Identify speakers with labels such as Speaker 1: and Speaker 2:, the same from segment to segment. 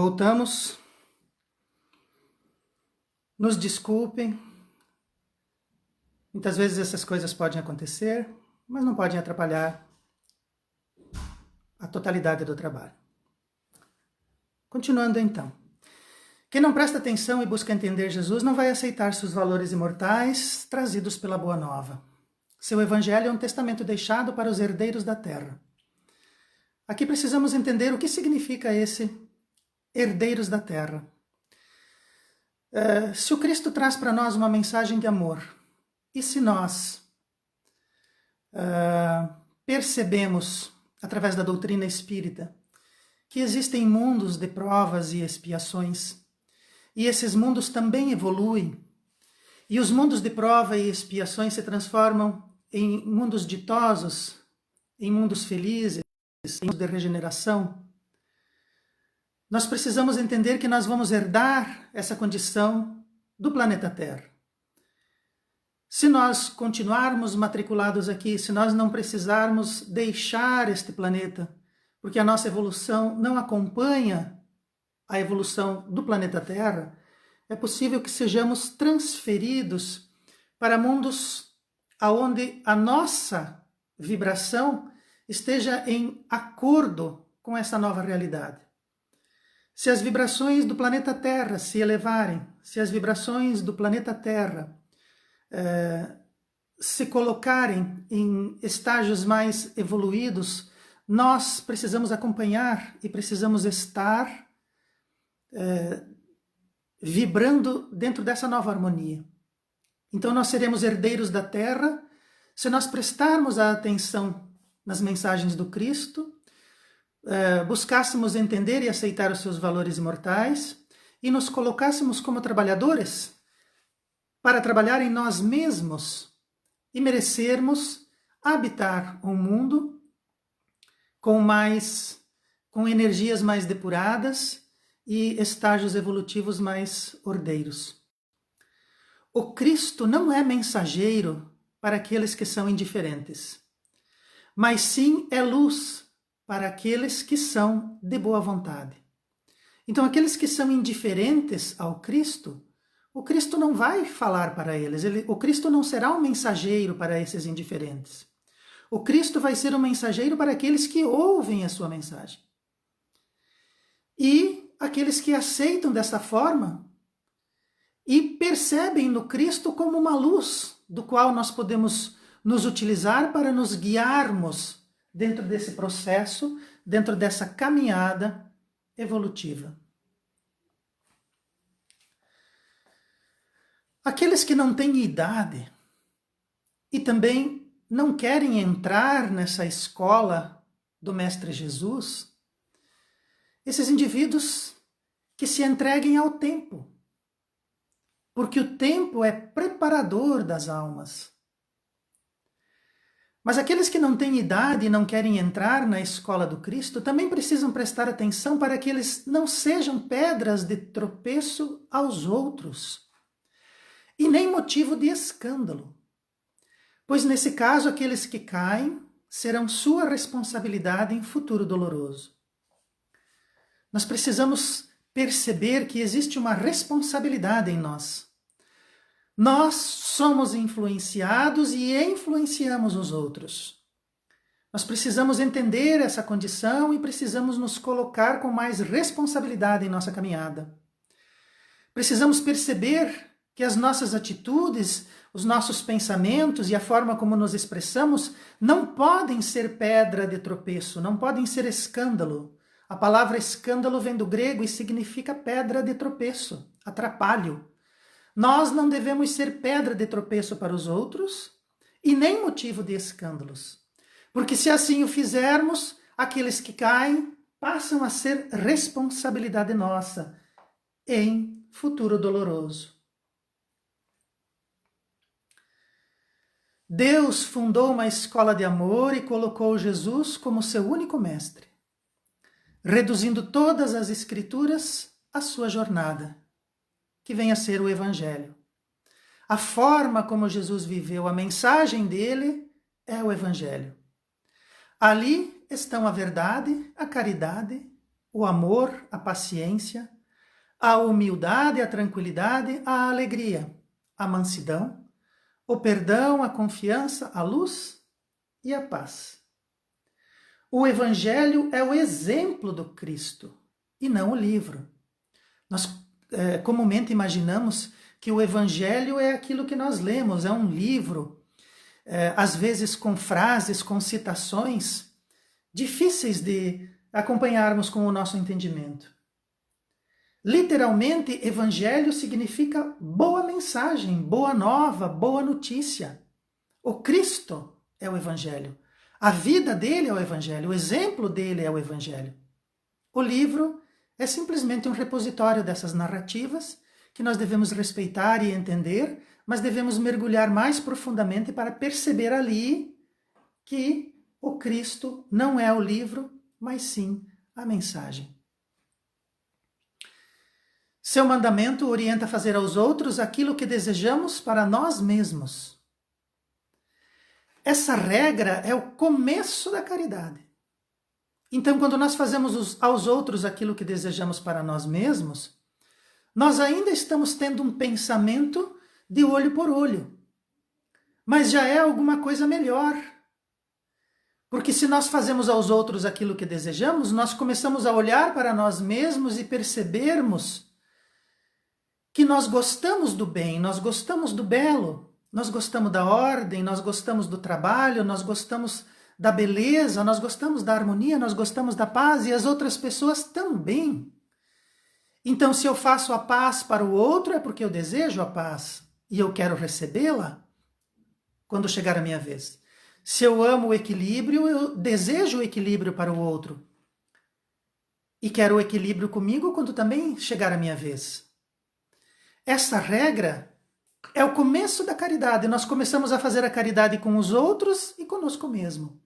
Speaker 1: Voltamos. Nos desculpem. Muitas vezes essas coisas podem acontecer, mas não podem atrapalhar a totalidade do trabalho. Continuando então. Quem não presta atenção e busca entender Jesus não vai aceitar seus valores imortais trazidos pela Boa Nova. Seu evangelho é um testamento deixado para os herdeiros da terra. Aqui precisamos entender o que significa esse herdeiros da terra. Se o Cristo traz para nós uma mensagem de amor, e se nós percebemos, através da doutrina espírita, que existem mundos de provas e expiações, e esses mundos também evoluem, e os mundos de prova e expiações se transformam em mundos ditosos, em mundos felizes, em mundos de regeneração, nós precisamos entender que nós vamos herdar essa condição do planeta Terra. Se nós continuarmos matriculados aqui, se nós não precisarmos deixar este planeta, porque a nossa evolução não acompanha a evolução do planeta Terra, é possível que sejamos transferidos para mundos onde a nossa vibração esteja em acordo com essa nova realidade. Se as vibrações do planeta Terra se elevarem, se as vibrações do planeta Terra se colocarem em estágios mais evoluídos, nós precisamos acompanhar e precisamos estar vibrando dentro dessa nova harmonia. Então nós seremos herdeiros da Terra se nós prestarmos a atenção nas mensagens do Cristo, buscássemos entender e aceitar os seus valores imortais e nos colocássemos como trabalhadores para trabalhar em nós mesmos e merecermos habitar um mundo com energias mais depuradas e estágios evolutivos mais ordeiros. O Cristo não é mensageiro para aqueles que são indiferentes, mas sim é luz para aqueles que são de boa vontade. Então, aqueles que são indiferentes ao Cristo, o Cristo não vai falar para eles, o Cristo não será um mensageiro para esses indiferentes. O Cristo vai ser um mensageiro para aqueles que ouvem a sua mensagem. E aqueles que aceitam dessa forma e percebem no Cristo como uma luz do qual nós podemos nos utilizar para nos guiarmos dentro desse processo, dentro dessa caminhada evolutiva. Aqueles que não têm idade e também não querem entrar nessa escola do Mestre Jesus, esses indivíduos que se entreguem ao tempo, porque o tempo é preparador das almas. Mas aqueles que não têm idade e não querem entrar na escola do Cristo também precisam prestar atenção para que eles não sejam pedras de tropeço aos outros e nem motivo de escândalo, pois nesse caso aqueles que caem serão sua responsabilidade em futuro doloroso. Nós precisamos perceber que existe uma responsabilidade em nós. Nós somos influenciados e influenciamos os outros. Nós precisamos entender essa condição e precisamos nos colocar com mais responsabilidade em nossa caminhada. Precisamos perceber que as nossas atitudes, os nossos pensamentos e a forma como nos expressamos não podem ser pedra de tropeço, não podem ser escândalo. A palavra escândalo vem do grego e significa pedra de tropeço, atrapalho. Nós não devemos ser pedra de tropeço para os outros e nem motivo de escândalos. Porque se assim o fizermos, aqueles que caem passam a ser responsabilidade nossa em futuro doloroso. Deus fundou uma escola de amor e colocou Jesus como seu único mestre, reduzindo todas as escrituras à sua jornada, que vem a ser o Evangelho. A forma como Jesus viveu, a mensagem dele é o Evangelho. Ali estão a verdade, a caridade o amor, a paciência, a humildade, a tranquilidade, a alegria, a mansidão, o perdão, a confiança, a luz e a paz. O Evangelho é o exemplo do Cristo e não o livro. Nós comumente imaginamos que o Evangelho é aquilo que nós lemos, é um livro, às vezes com frases, com citações difíceis de acompanharmos com o nosso entendimento. Literalmente, Evangelho significa boa mensagem, boa nova, boa notícia. O Cristo é o Evangelho. A vida dele é o Evangelho, o exemplo dele é o Evangelho. O livro é simplesmente um repositório dessas narrativas que nós devemos respeitar e entender, mas devemos mergulhar mais profundamente para perceber ali que o Cristo não é o livro, mas sim a mensagem. Seu mandamento orienta a fazer aos outros aquilo que desejamos para nós mesmos. Essa regra é o começo da caridade. Então, quando nós fazemos aos outros aquilo que desejamos para nós mesmos, nós ainda estamos tendo um pensamento de olho por olho. Mas já é alguma coisa melhor. Porque se nós fazemos aos outros aquilo que desejamos, nós começamos a olhar para nós mesmos e percebermos que nós gostamos do bem, nós gostamos do belo, nós gostamos da ordem, nós gostamos do trabalho, nós gostamos da beleza, nós gostamos da harmonia, nós gostamos da paz e as outras pessoas também. Então, se eu faço a paz para o outro, é porque eu desejo a paz e eu quero recebê-la quando chegar a minha vez. Se eu amo o equilíbrio, eu desejo o equilíbrio para o outro. E quero o equilíbrio comigo quando também chegar a minha vez. Essa regra é o começo da caridade. Nós começamos a fazer a caridade com os outros e conosco mesmo.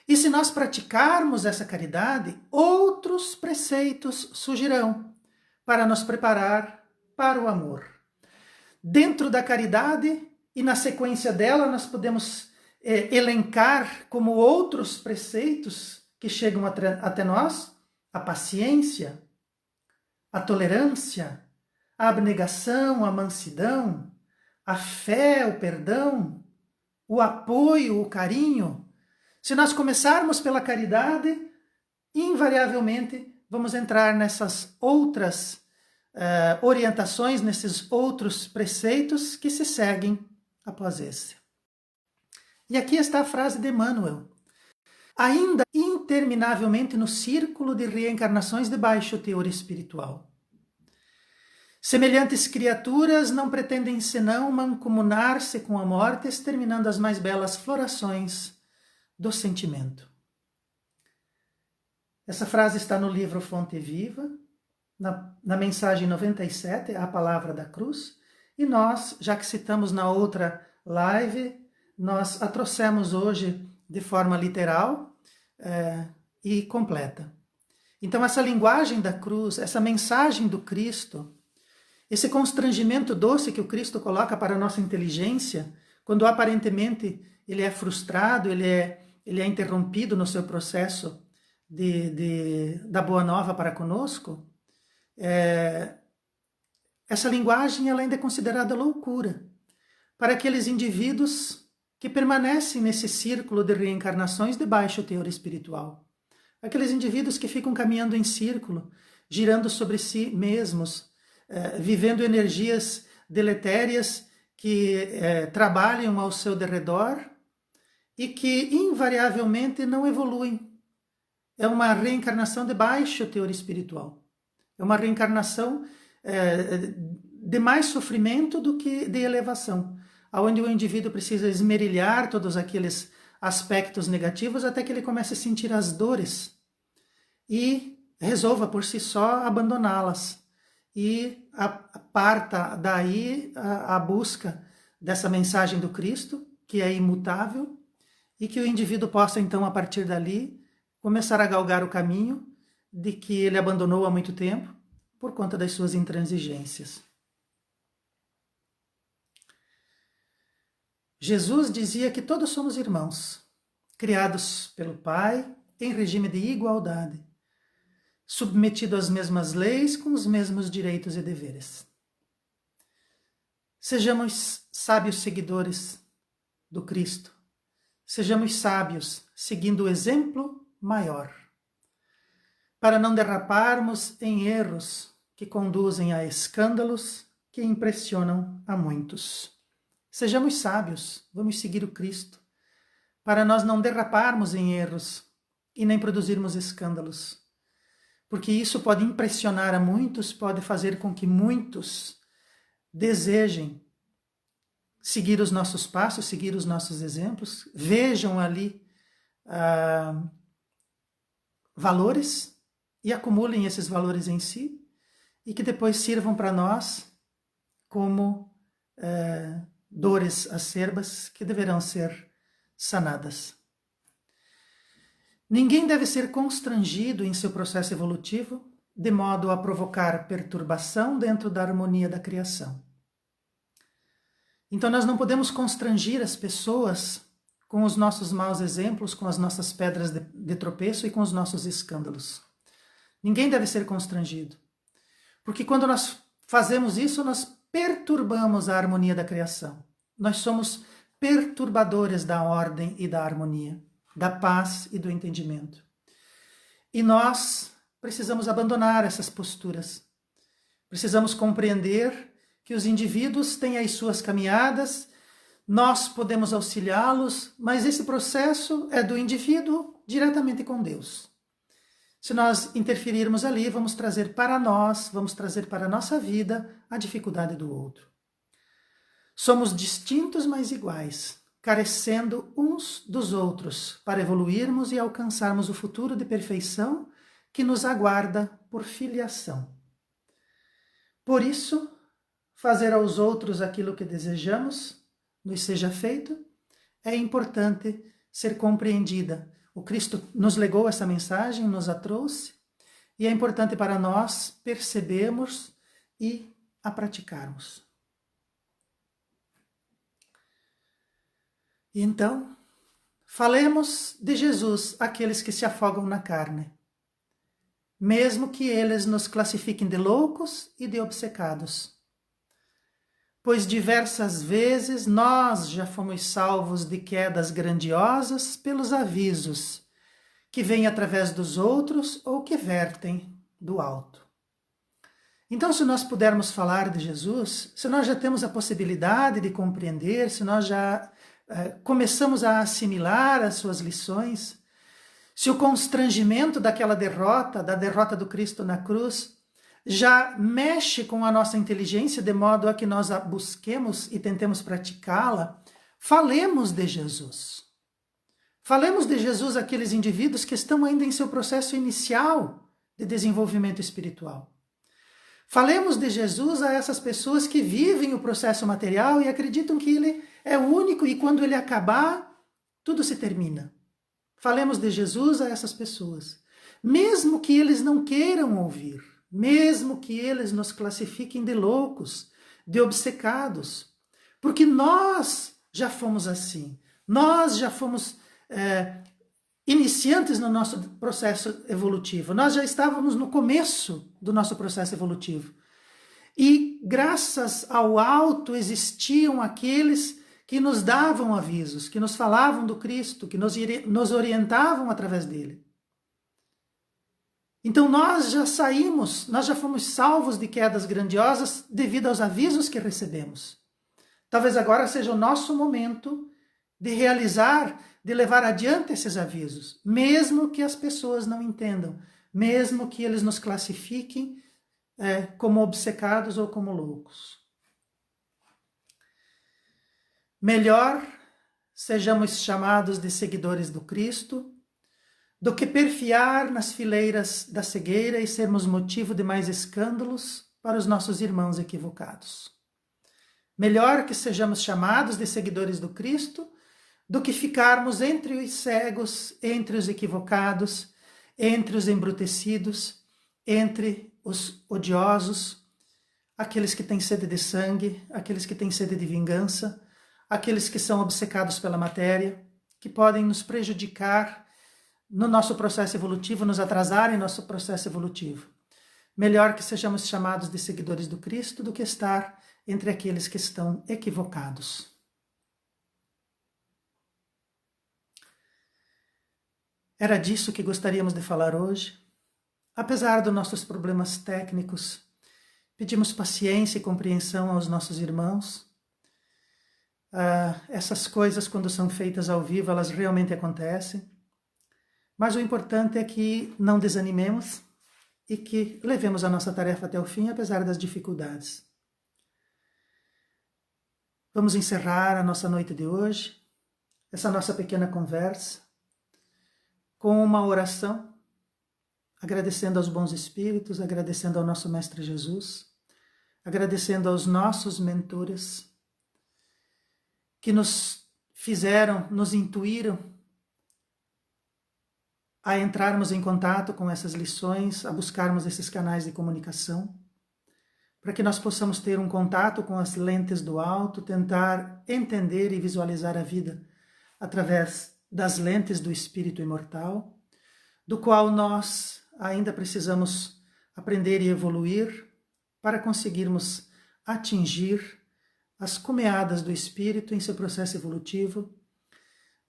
Speaker 1: E se nós praticarmos essa caridade, outros preceitos surgirão para nos preparar para o amor. Dentro da caridade e na sequência dela, nós podemos elencar como outros preceitos que chegam até nós, a paciência, a tolerância, a abnegação, a mansidão, a fé, o perdão, o apoio, o carinho. Se nós começarmos pela caridade, invariavelmente vamos entrar nessas outras orientações, nesses outros preceitos que se seguem após esse. E aqui está a frase de Emmanuel. Ainda interminavelmente no círculo de reencarnações de baixo teor espiritual. Semelhantes criaturas não pretendem senão mancomunar-se com a morte, exterminando as mais belas florações do sentimento. Essa frase está no livro Fonte Viva, na mensagem 97, a palavra da cruz, e nós, já que citamos na outra live, nós a trouxemos hoje de forma literal e completa. Então essa linguagem da cruz, essa mensagem do Cristo, esse constrangimento doce que o Cristo coloca para a nossa inteligência, quando aparentemente ele é frustrado, ele é interrompido no seu processo da Boa Nova para conosco, essa linguagem ela ainda é considerada loucura para aqueles indivíduos que permanecem nesse círculo de reencarnações de baixo teor espiritual. Aqueles indivíduos que ficam caminhando em círculo, girando sobre si mesmos, vivendo energias deletérias que trabalham ao seu derredor e que invariavelmente não evoluem. É uma reencarnação de baixo teor espiritual. É uma reencarnação de mais sofrimento do que de elevação, onde o indivíduo precisa esmerilhar todos aqueles aspectos negativos até que ele comece a sentir as dores e resolva por si só abandoná-las. E parta daí a busca dessa mensagem do Cristo, que é imutável, e que o indivíduo possa então, a partir dali, começar a galgar o caminho de que ele abandonou há muito tempo por conta das suas intransigências. Jesus dizia que todos somos irmãos, criados pelo Pai em regime de igualdade. submetido às mesmas leis, com os mesmos direitos e deveres. Sejamos sábios seguidores do Cristo. Sejamos sábios, seguindo o exemplo maior, para não derraparmos em erros que conduzem a escândalos que impressionam a muitos. Sejamos sábios, vamos seguir o Cristo, para nós não derraparmos em erros e nem produzirmos escândalos, porque isso pode impressionar a muitos, pode fazer com que muitos desejem seguir os nossos passos, seguir os nossos exemplos, vejam ali valores e acumulem esses valores em si, e que depois sirvam para nós como dores acerbas que deverão ser sanadas. Ninguém deve ser constrangido em seu processo evolutivo, de modo a provocar perturbação dentro da harmonia da criação. Então nós não podemos constrangir as pessoas com os nossos maus exemplos, com as nossas pedras de tropeço e com os nossos escândalos. Ninguém deve ser constrangido. Porque quando nós fazemos isso, nós perturbamos a harmonia da criação. Nós somos perturbadores da ordem e da harmonia, da paz e do entendimento. E nós precisamos abandonar essas posturas. Precisamos compreender que os indivíduos têm as suas caminhadas, nós podemos auxiliá-los, mas esse processo é do indivíduo diretamente com Deus. Se nós interferirmos ali, vamos trazer para nós, vamos trazer para a nossa vida a dificuldade do outro. Somos distintos, mas iguais, carecendo uns dos outros para evoluirmos e alcançarmos o futuro de perfeição que nos aguarda por filiação. Por isso, fazer aos outros aquilo que desejamos, nos seja feito, é importante ser compreendida. O Cristo nos legou essa mensagem, nos a trouxe, e é importante para nós percebermos e a praticarmos. Então, falemos de Jesus àqueles que se afogam na carne, mesmo que eles nos classifiquem de loucos e de obcecados. Pois diversas vezes nós já fomos salvos de quedas grandiosas pelos avisos que vêm através dos outros ou que vertem do alto. Então, se nós pudermos falar de Jesus, se nós já temos a possibilidade de compreender, se nós já começamos a assimilar as suas lições, se o constrangimento daquela derrota, da derrota do Cristo na cruz, já mexe com a nossa inteligência de modo a que nós a busquemos e tentemos praticá-la, falemos de Jesus. Falemos de Jesus àqueles indivíduos que estão ainda em seu processo inicial de desenvolvimento espiritual. Falemos de Jesus a essas pessoas que vivem o processo material e acreditam que ele é único e quando ele acabar, tudo se termina. Falemos de Jesus a essas pessoas, mesmo que eles não queiram ouvir. Mesmo que eles nos classifiquem de loucos, de obcecados, porque nós já fomos assim, nós já fomos iniciantes no nosso processo evolutivo, nós já estávamos no começo do nosso processo evolutivo. E graças ao alto existiam aqueles que nos davam avisos, que nos falavam do Cristo, que nos orientavam através dele. Então nós já saímos, nós já fomos salvos de quedas grandiosas devido aos avisos que recebemos. Talvez agora seja o nosso momento de realizar, de levar adiante esses avisos, mesmo que as pessoas não entendam, mesmo que eles nos classifiquem como obcecados ou como loucos. Melhor sejamos chamados de seguidores do Cristo, do que perfiar nas fileiras da cegueira e sermos motivo de mais escândalos para os nossos irmãos equivocados. Melhor que sejamos chamados de seguidores do Cristo, do que ficarmos entre os cegos, entre os equivocados, entre os embrutecidos, entre os odiosos, aqueles que têm sede de sangue, aqueles que têm sede de vingança, aqueles que são obcecados pela matéria, que podem nos prejudicar no nosso processo evolutivo, nos atrasar em nosso processo evolutivo. Melhor que sejamos chamados de seguidores do Cristo do que estar entre aqueles que estão equivocados. Era disso que gostaríamos de falar hoje. Apesar dos nossos problemas técnicos, pedimos paciência e compreensão aos nossos irmãos. Essas coisas, quando são feitas ao vivo, elas realmente acontecem. Mas o importante é que não desanimemos e que levemos a nossa tarefa até o fim, apesar das dificuldades. Vamos encerrar a nossa noite de hoje, essa nossa pequena conversa, com uma oração, agradecendo aos bons espíritos, agradecendo ao nosso Mestre Jesus, agradecendo aos nossos mentores, que nos fizeram, nos intuíram a entrarmos em contato com essas lições, a buscarmos esses canais de comunicação, para que nós possamos ter um contato com as lentes do alto, tentar entender e visualizar a vida através das lentes do espírito imortal, do qual nós ainda precisamos aprender e evoluir para conseguirmos atingir as cumeadas do espírito em seu processo evolutivo,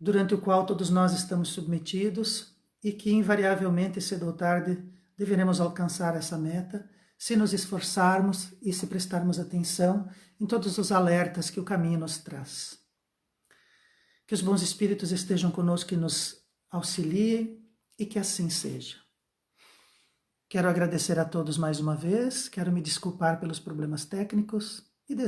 Speaker 1: durante o qual todos nós estamos submetidos e que invariavelmente, cedo ou tarde, deveremos alcançar essa meta, se nos esforçarmos e se prestarmos atenção em todos os alertas que o caminho nos traz. Que os bons espíritos estejam conosco e nos auxiliem e que assim seja. Quero agradecer a todos mais uma vez, quero me desculpar pelos problemas técnicos